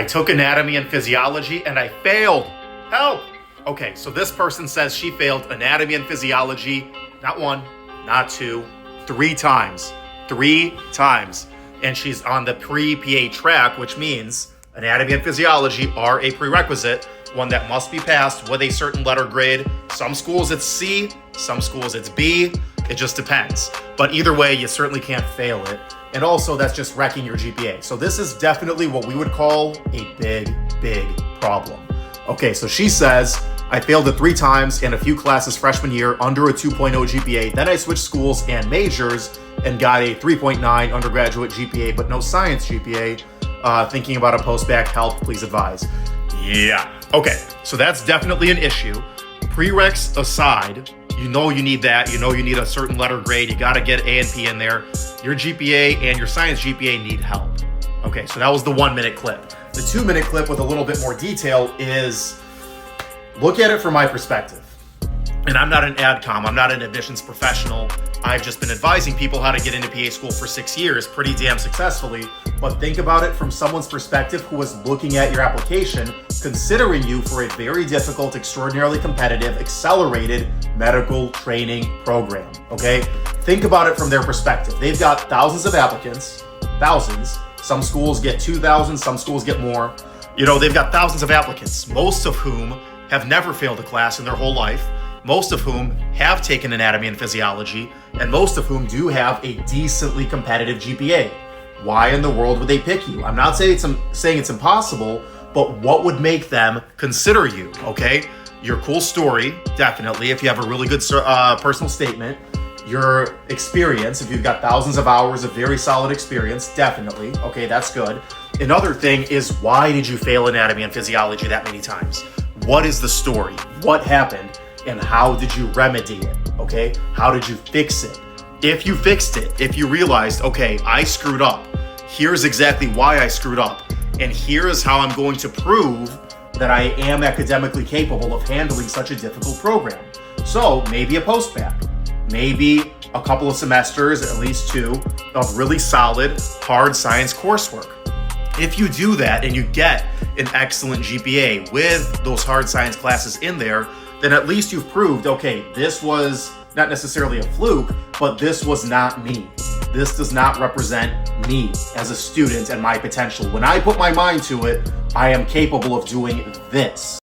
I took anatomy and physiology and I failed. Help! Okay, so this person says she failed anatomy and physiology, not one, not two, 3 times. 3 times. And she's on the pre-PA track, which means anatomy and physiology are a prerequisite, one that must be passed with a certain letter grade. Some schools it's C, some schools it's B. It just depends. But either way, you certainly can't fail it. And also, that's just wrecking your GPA. So this is definitely what we would call a big, big problem. Okay, so she says, I failed it 3 times in a few classes freshman year under a 2.0 GPA. Then I switched schools and majors and got a 3.9 undergraduate GPA, but no science GPA. Thinking about a post-bac, help, please advise. Yeah, okay, so that's definitely an issue. Prereqs aside, you know you need that. You know you need a certain letter grade. You got to get A and P in there. Your GPA and your science GPA need help. Okay, so that was the 1-minute clip. The 2-minute clip with a little bit more detail is, look at it from my perspective. And I'm not an AdCom, I'm not an admissions professional. I've just been advising people how to get into PA school for 6 years pretty damn successfully. But think about it from someone's perspective who is looking at your application, considering you for a very difficult, extraordinarily competitive, accelerated medical training program, okay? Think about it from their perspective. They've got thousands of applicants, thousands. Some schools get 2,000, some schools get more. You know, they've got thousands of applicants, most of whom have never failed a class in their whole life, most of whom have taken anatomy and physiology, and most of whom do have a decently competitive GPA. Why in the world would they pick you? I'm not saying it's impossible, but what would make them consider you, okay? Your cool story, definitely, if you have a really good personal statement. Your experience, if you've got thousands of hours of very solid experience, definitely, okay, that's good. Another thing is, why did you fail anatomy and physiology that many times? What is the story? What happened? And how did you remedy it, okay? How did you fix it? If you fixed it, if you realized, okay, I screwed up, here's exactly why I screwed up, and here's how I'm going to prove that I am academically capable of handling such a difficult program. So maybe a post-bac, maybe a couple of semesters, at least 2, of really solid, hard science coursework. If you do that and you get an excellent GPA with those hard science classes in there, then at least you've proved, okay, this was not necessarily a fluke, but this was not me. This does not represent me as a student and my potential. When I put my mind to it, I am capable of doing this.